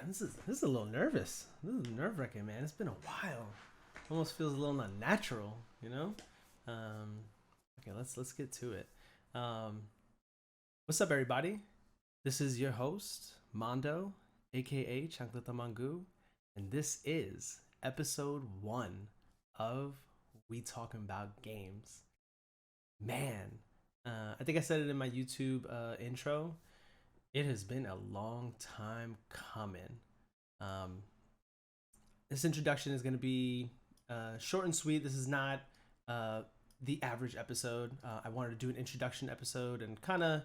this is a little nervous. This is nerve wracking, man. It's been a while. Almost feels a little unnatural, you know. Um, okay, let's get to it. Um, what's up, everybody? This is your host Mondo, aka Chancleta Mangu, and this is episode one of We Talking About Games. Man, I think I said it in my YouTube intro. It has been a long time coming. Um, this introduction is going to be short and sweet. This is not uh, the average episode. I wanted to do an introduction episode and kind of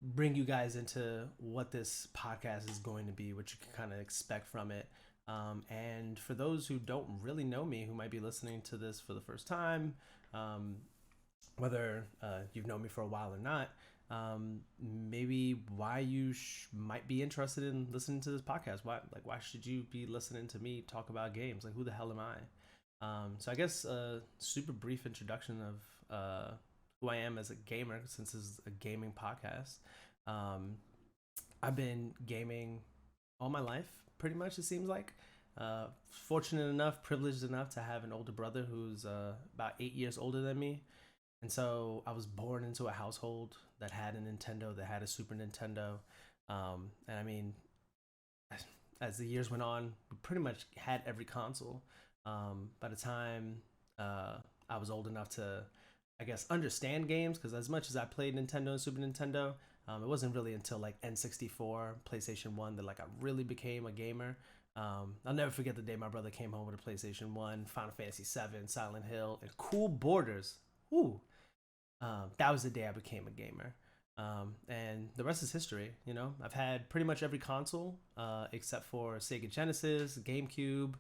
bring you guys into what this podcast is going to be, what you can kind of expect from it. And for those who don't really know me, who might be listening to this for the first time, um, whether you've known me for a while or not, maybe why you might be interested in listening to this podcast. Why should you be listening to me talk about games? Like, who the hell am I? So I guess a super brief introduction of who I am as a gamer, since this is a gaming podcast. Um, I've been gaming all my life, pretty much. It seems like. Fortunate enough, privileged enough to have an older brother who's about 8 years older than me. And so I was born into a household that had a Nintendo, that had a Super Nintendo. And I mean, as the years went on, we pretty much had every console. By the time I was old enough to, I guess, understand games, because as much as I played Nintendo and Super Nintendo, it wasn't really until like N64, PlayStation 1 that like I really became a gamer. I'll never forget the day my brother came home with a PlayStation 1, Final Fantasy 7, Silent Hill, and Cool Borders. Ooh, that was the day I became a gamer. And the rest is history. You know, I've had pretty much every console except for Sega Genesis, GameCube,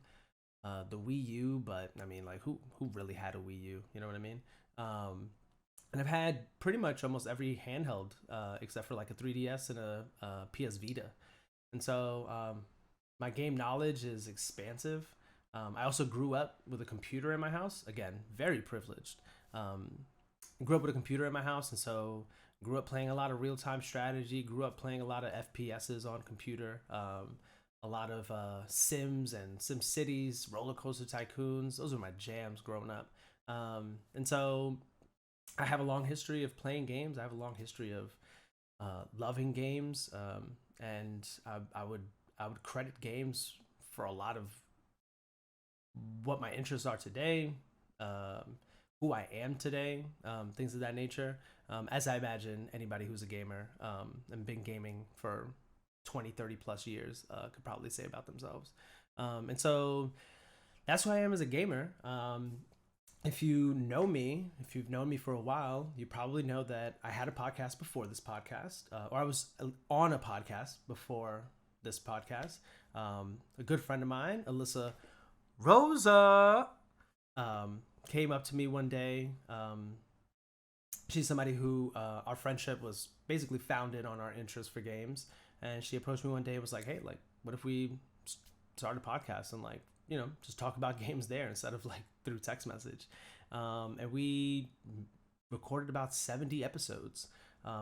the Wii U. But I mean, like, who really had a Wii U? You know what I mean? And I've had pretty much almost every handheld except for like a 3DS and a PS Vita. And so my game knowledge is expansive. I also grew up with a computer in my house. Again, very privileged. Grew up with a computer in my house, and so grew up playing a lot of real-time strategy. Grew up playing a lot of FPSs on computer. A lot of Sims and Sim Cities, Roller Coaster Tycoons. Those were my jams growing up. And so I have a long history of playing games. I have a long history of loving games, and I would credit games for a lot of what my interests are today, who I am today, things of that nature. As I imagine anybody who's a gamer and been gaming for 20, 30 plus years could probably say about themselves. And so that's who I am as a gamer. If you've known me for a while, you probably know that I had a podcast before this podcast, or I was on a podcast before this podcast. A good friend of mine, Alyssa Rosa, came up to me one day. She's somebody who our friendship was basically founded on our interest for games. And she approached me one day and was like, "Hey, like, what if we start a podcast and, like, you know, just talk about games there instead of like through text message?" And we recorded about 70 episodes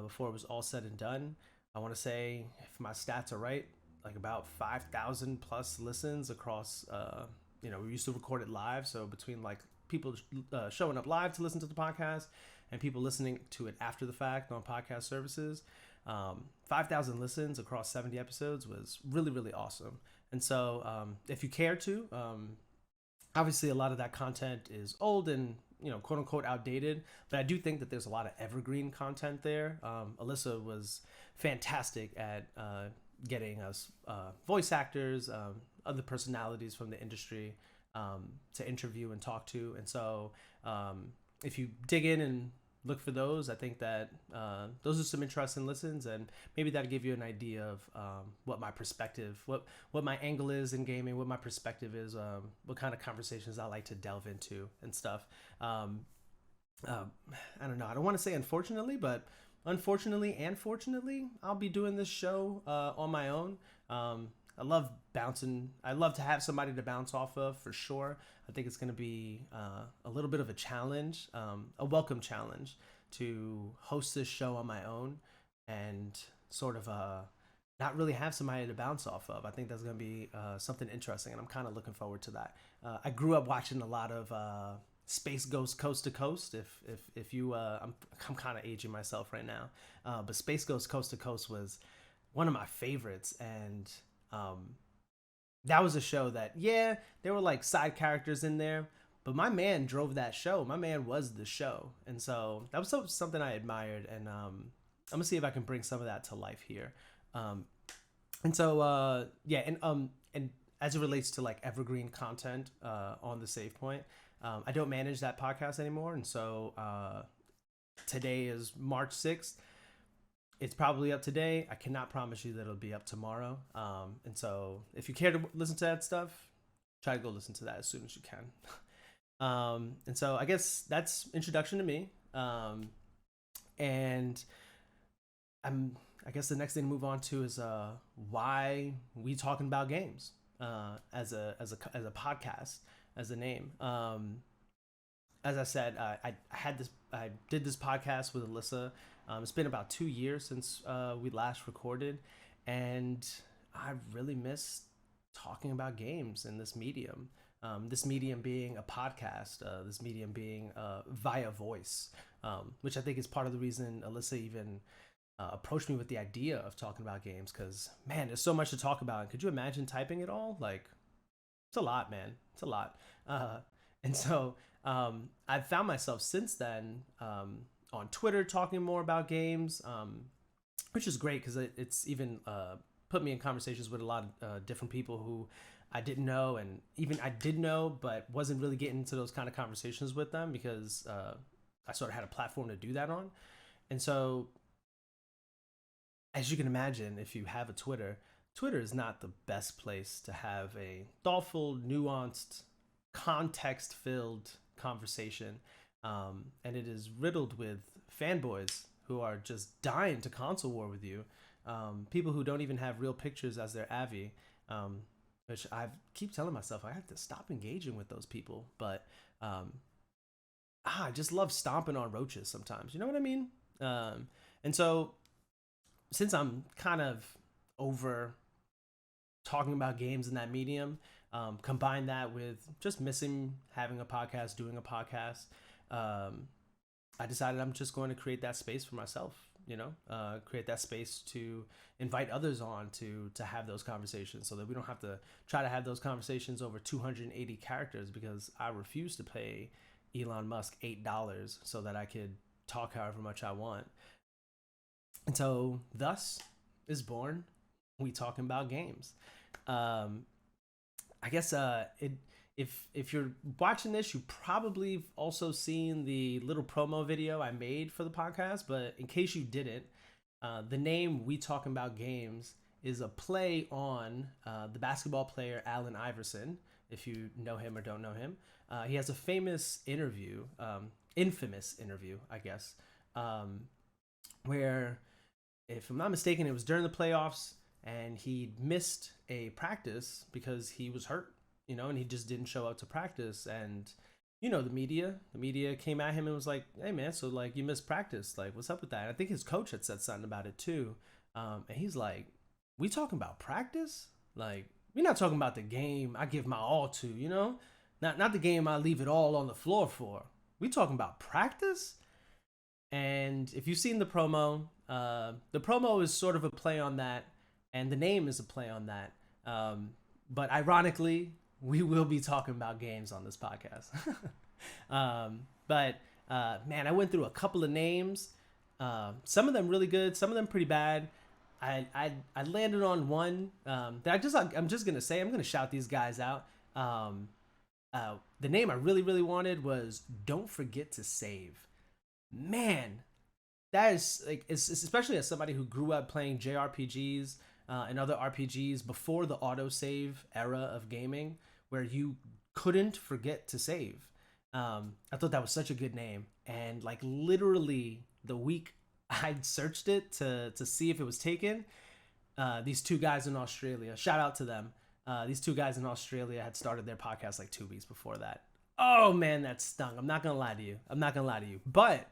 before it was all said and done. I want to say, if my stats are right, like about 5,000 plus listens across. We used to record it live, so between like people showing up live to listen to the podcast and people listening to it after the fact on podcast services, 5,000 listens across 70 episodes was really, really awesome. And so if you care to, obviously a lot of that content is old and, you know, quote unquote outdated, but I do think that there's a lot of evergreen content there. Alyssa was fantastic at getting us voice actors, other personalities from the industry to interview and talk to. And so if you dig in and look for those, I think that those are some interesting listens, and maybe that'll give you an idea of what my perspective, what my angle is in gaming, what my perspective is, what kind of conversations I like to delve into and stuff. I don't know. I don't want to say unfortunately, but unfortunately and fortunately, I'll be doing this show on my own. I love bouncing. I love to have somebody to bounce off of, for sure. I think it's going to be a little bit of a challenge, a welcome challenge to host this show on my own and sort of not really have somebody to bounce off of. I think that's going to be something interesting, and I'm kind of looking forward to that. I grew up watching a lot of Space Ghost Coast to Coast. If you, I'm kind of aging myself right now, but Space Ghost Coast to Coast was one of my favorites, and that was a show that, yeah, there were like side characters in there, but my man drove that show. My man was the show, and so that was something I admired, and I'm gonna see if I can bring some of that to life here. Um, and so yeah, and as it relates to like evergreen content on the Save Point, I don't manage that podcast anymore, and so today is March 6th. It's probably up today. I cannot promise you that it'll be up tomorrow. And so if you care to listen to that stuff, try to go listen to that as soon as you can. And so I guess that's introduction to me. And I guess the next thing to move on to is why we talking about games as a podcast, as a name. As I said, I did this podcast with Alyssa. It's been about 2 years since we last recorded, and I really miss talking about games in this medium. This medium being a podcast, this medium being via voice, which I think is part of the reason Alyssa even approached me with the idea of talking about games, because, man, there's so much to talk about. And could you imagine typing it all? Like, it's a lot, man. It's a lot. And so I've found myself since then on Twitter talking more about games, which is great because it's even put me in conversations with a lot of different people who I didn't know, and even I did know, but wasn't really getting into those kind of conversations with them because I sort of had a platform to do that on. And so, as you can imagine, if you have a Twitter is not the best place to have a thoughtful, nuanced, context-filled conversation. And it is riddled with fanboys who are just dying to console war with you. People who don't even have real pictures as their Avi, which I keep telling myself I have to stop engaging with those people. But I just love stomping on roaches sometimes. You know what I mean? And so, since I'm kind of over talking about games in that medium, combine that with just missing having a podcast, doing a podcast, I decided I'm just going to create that space for myself, create that space to invite others on to have those conversations, so that we don't have to try to have those conversations over 280 characters, because I refuse to pay Elon Musk $8 so that I could talk however much I want. And so thus is born We Talking About Games. I guess if you're watching this, you probably also seen the little promo video I made for the podcast. But in case you didn't, the name We Talking About Games is a play on the basketball player Allen Iverson, if you know him or don't know him. He has a infamous interview, I guess, where, if I'm not mistaken, it was during the playoffs, and he missed a practice because he was hurt, and he just didn't show up to practice. And, the media came at him and was like, hey, man, so, like, you missed practice. Like, what's up with that? And I think his coach had said something about it, too. And he's like, we talking about practice? Like, we're not talking about the game I give my all to, Not the game I leave it all on the floor for. We talking about practice? And if you've seen the promo is sort of a play on that, and the name is a play on that. But ironically, we will be talking about games on this podcast. But man, I went through a couple of names. Some of them really good, some of them pretty bad. I landed on one that I'm just gonna say, I'm gonna shout these guys out. The name I really, really wanted was Don't Forget to Save. Man, that is like, it's especially as somebody who grew up playing JRPGs and other RPGs before the autosave era of gaming, where you couldn't forget to save. I thought that was such a good name, and like literally the week I'd searched it to see if it was taken, these two guys in Australia, shout out to them. These two guys in Australia had started their podcast like 2 weeks before that. Oh man, that stung. I'm not gonna lie to you. But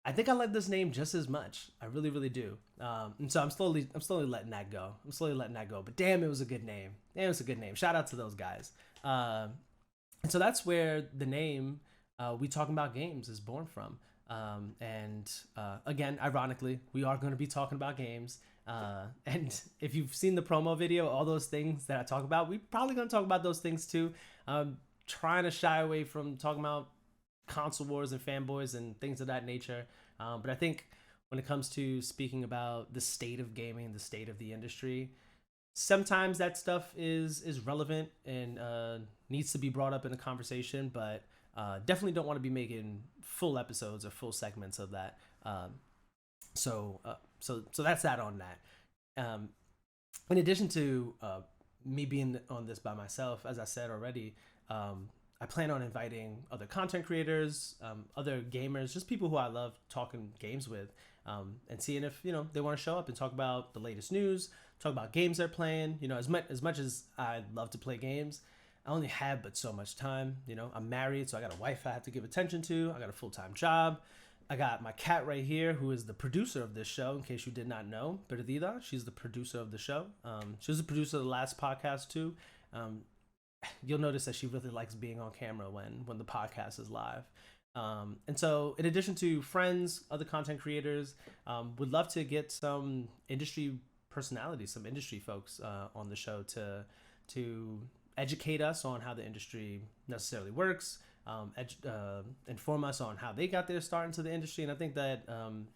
I think I like this name just as much. I really, really do. And so I'm slowly letting that go. But damn, it was a good name. Shout out to those guys. And so that's where the name We Talking About Games is born from. And again, ironically, we are going to be talking about games. And if you've seen the promo video, all those things that I talk about, we're probably going to talk about those things too. Trying to shy away from talking about console wars and fanboys and things of that nature. But I think when it comes to speaking about the state of gaming, the state of the industry, sometimes that stuff is relevant and needs to be brought up in a conversation, but definitely don't want to be making full episodes or full segments of that. So that's that on that. In addition to me being on this by myself, as I said already, I plan on inviting other content creators, other gamers, just people who I love talking games with, and seeing if they want to show up and talk about the latest news, talk about games they're playing. As much as I love to play games, I only have but so much time. I'm married, so I got a wife I have to give attention to. I got a full-time job. I got my cat right here, who is the producer of this show, in case you did not know. Perdida, she's the producer of the show. She was the producer of the last podcast too. You'll notice that she really likes being on camera when the podcast is live. And so in addition to friends, other content creators, would love to get some industry personalities, some industry folks on the show to educate us on how the industry necessarily works, inform us on how they got their start into the industry. And I think that,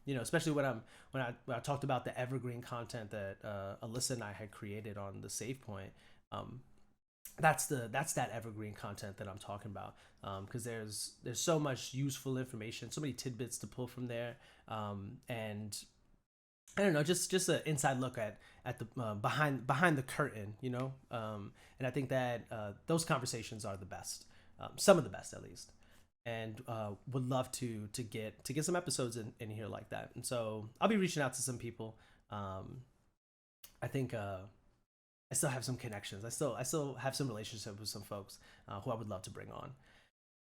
especially when I talked about the evergreen content that Alyssa and I had created on the Save Point, that's that evergreen content that I'm talking about, because there's so much useful information, so many tidbits to pull from there, and I don't know, just an inside look at the behind the curtain, and I think that those conversations are the best, some of the best at least, and would love to get some episodes in here like that. And so I'll be reaching out to some people. I think I still have some connections. I still have some relationship with some folks who I would love to bring on,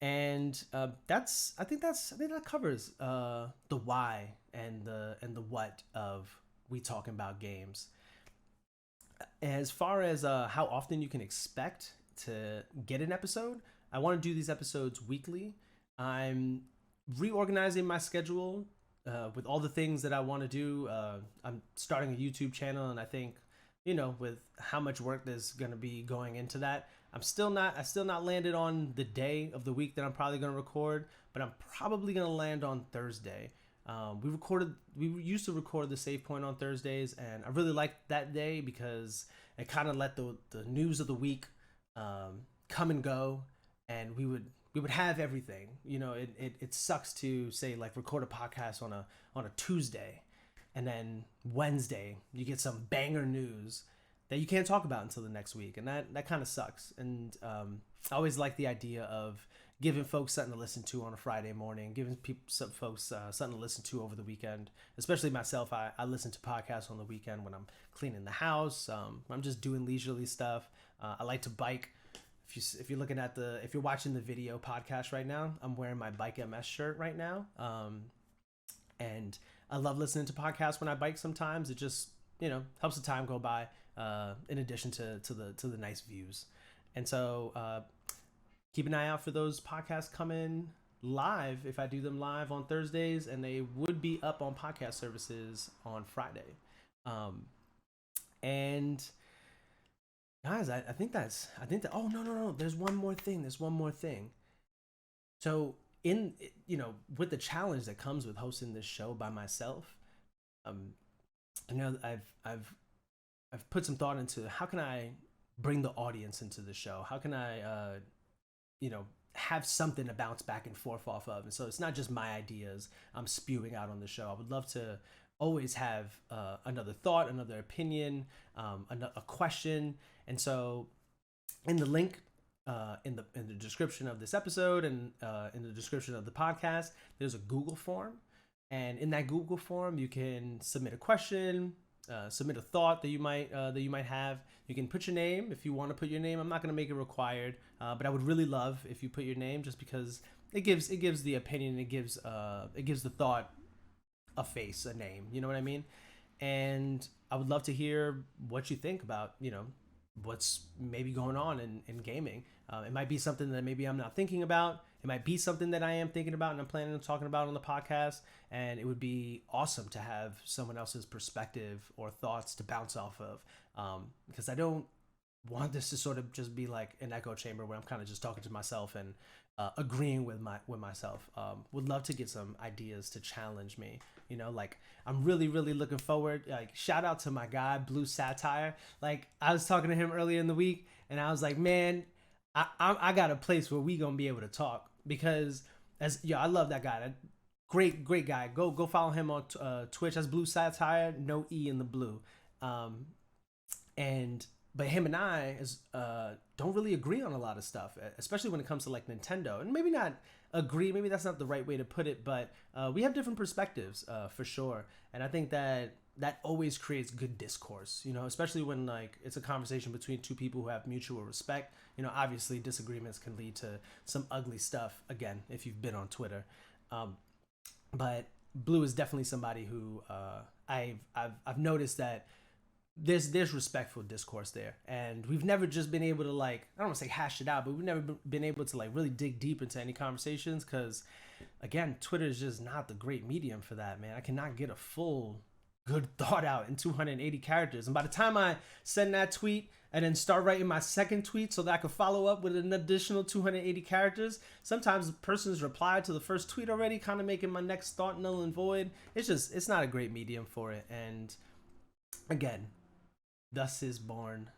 and I think that covers the why and the what of We Talking About Games. As far as how often you can expect to get an episode, I want to do these episodes weekly. I'm reorganizing my schedule with all the things that I want to do. I'm starting a YouTube channel, and I think, with how much work there's going to be going into that, I still not landed on the day of the week that I'm probably going to record, but I'm probably going to land on Thursday. We used to record the Save Point on Thursdays, and I really liked that day because it kind of let the news of the week come and go, and we would have everything. It sucks to say, like, record a podcast on a Tuesday, and then Wednesday you get some banger news that you can't talk about until the next week, and that kind of sucks. And I always like the idea of giving folks something to listen to on a Friday morning, giving some folks something to listen to over the weekend. Especially myself, I listen to podcasts on the weekend when I'm cleaning the house, I'm just doing leisurely stuff. I like to bike. If you're looking at if you're watching the video podcast right now, I'm wearing my Bike MS shirt right now, and I love listening to podcasts when I bike. Sometimes it just helps the time go by, in addition to the nice views. And so keep an eye out for those podcasts coming live, if I do them live on Thursdays, and they would be up on podcast services on Friday. And guys, I think that oh no, there's one more thing. So with the challenge that comes with hosting this show by myself, I've put some thought into how can I bring the audience into the show? How can I have something to bounce back and forth off of? And so it's not just my ideas I'm spewing out on the show. I would love to always have another thought, another opinion, a question. And so in the link in the description of this episode and in the description of the podcast, there's a Google form. And in that Google form, you can submit a question, submit a thought that you might have. You can put your name if you want to put your name. I'm not going to make it required, but I would really love if you put your name, just because it gives the opinion, it gives the thought a face, a name. You know what I mean? And I would love to hear what you think about, what's maybe going on in gaming. It might be something that maybe I'm not thinking about. It might be something that I am thinking about and I'm planning on talking about on the podcast. And it would be awesome to have someone else's perspective or thoughts to bounce off of, because I don't want this to sort of just be like an echo chamber where I'm kind of just talking to myself and agreeing with myself. Would love to get some ideas to challenge me. Like I'm really looking forward. Like shout out to my guy Blue Satire. Like I was talking to him earlier in the week, and I was like, man, I got a place where we gonna be able to talk, because I love that guy. Great guy. Go follow him on Twitch. That's Blue Satire. No E in the blue. But him and I don't really agree on a lot of stuff, especially when it comes to like Nintendo. And maybe not agree, maybe that's not the right way to put it, but we have different perspectives for sure. And I think that always creates good discourse, especially when like it's a conversation between two people who have mutual respect. Obviously disagreements can lead to some ugly stuff, again, if you've been on Twitter. But Blue is definitely somebody who I've noticed that there's respectful discourse there, and we've never just been able to, like, I don't want to say hash it out, but we've never been able to like really dig deep into any conversations, because again, Twitter is just not the great medium for that, man. I cannot get a full good thought out in 280 characters, and by the time I send that tweet and then start writing my second tweet so that I could follow up with an additional 280 characters, sometimes the person's replied to the first tweet already, kind of making my next thought null and void. It's not a great medium for it. And again, thus is born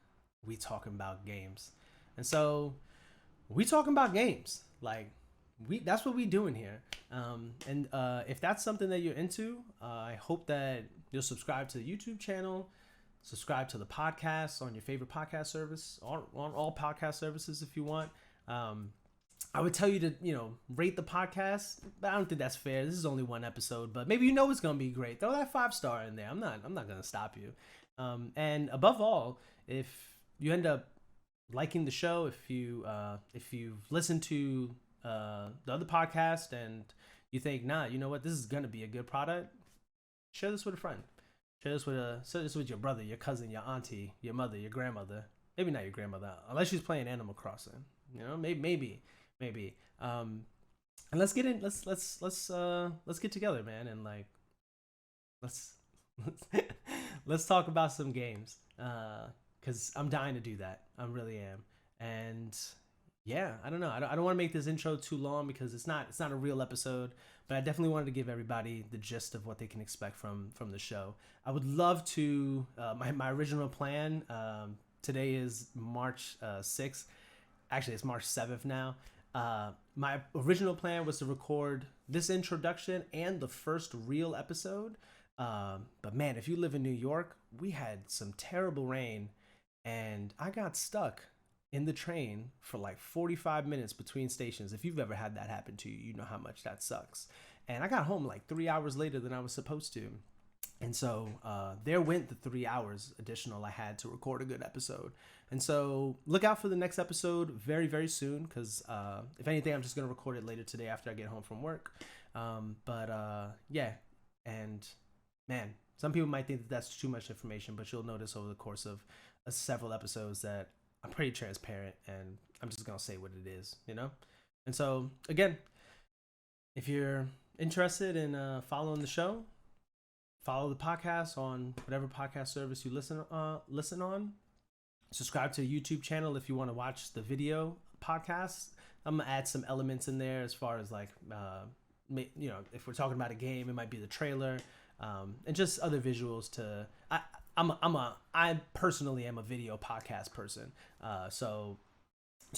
we talking about games. And so we talking about games, like that's what we doing here. And if that's something that you're into, I hope that you'll subscribe to the YouTube channel, subscribe to the podcast on your favorite podcast service, on all podcast services if you want. I would tell you to, rate the podcast, but I don't think that's fair. This is only one episode, but maybe it's gonna be great. Throw that 5-star in there. I'm not gonna stop you. And above all, if you end up liking the show, if you've listened to the other podcast and you think, nah, you know what, this is gonna be a good product, share this with a friend. Share this with your brother, your cousin, your auntie, your mother, your grandmother. Maybe not your grandmother, unless she's playing Animal Crossing. Maybe. And let's get in. Let's get together, man, and like let's talk about some games. Because I'm dying to do that. I really am. And yeah, I don't know. I don't want to make this intro too long because it's not a real episode. But I definitely wanted to give everybody the gist of what they can expect from the show. I would love to. My original plan. Today is March 6th. Actually, it's March 7th now. My original plan was to record this introduction and the first real episode. But man, if you live in New York, we had some terrible rain, and I got stuck in the train for like 45 minutes between stations. If you've ever had that happen to you, you know how much that sucks. And I got home like 3 hours later than I was supposed to. And so there went the 3 hours additional I had to record a good episode. And so look out for the next episode very, very soon, because if anything, I'm just going to record it later today after I get home from work. Yeah. And man, some people might think that that's too much information, but you'll notice over the course of several episodes that I'm pretty transparent, and I'm just going to say what it is, And so, again, if you're interested in following the show, follow the podcast on whatever podcast service you listen on. Subscribe to the YouTube channel if you want to watch the video podcast. I'm going to add some elements in there as far as like, if we're talking about a game, it might be the trailer, and just other visuals to... I personally am a video podcast person. So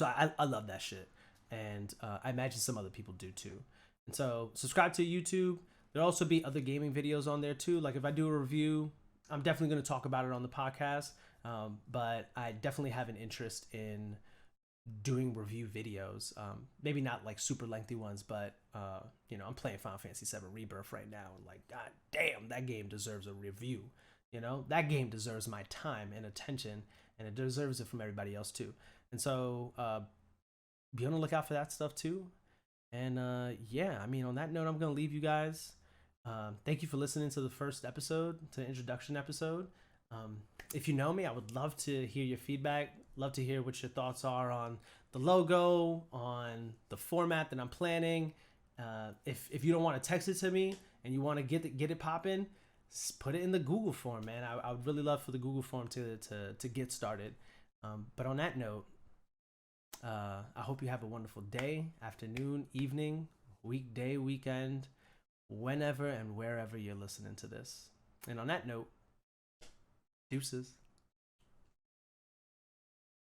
I love that shit. And I imagine some other people do too. And so subscribe to YouTube. There'll also be other gaming videos on there too. Like if I do a review, I'm definitely going to talk about it on the podcast. But I definitely have an interest in doing review videos. Maybe not like super lengthy ones, but I'm playing Final Fantasy VII Rebirth right now. And like, god damn, that game deserves a review. That game deserves my time and attention, and it deserves it from everybody else too. And so be on the lookout for that stuff too. And yeah, I mean, on that note, I'm going to leave you guys. Thank you for listening to the first episode, to the introduction episode. If you know me, I would love to hear your feedback. Love to hear what your thoughts are on the logo, on the format that I'm planning. If you don't want to text it to me and you want to get it popping, put it in the Google form, man. I would really love for the Google form to get started. But on that note, I hope you have a wonderful day, afternoon, evening, weekday, weekend, whenever and wherever you're listening to this. And on that note, deuces.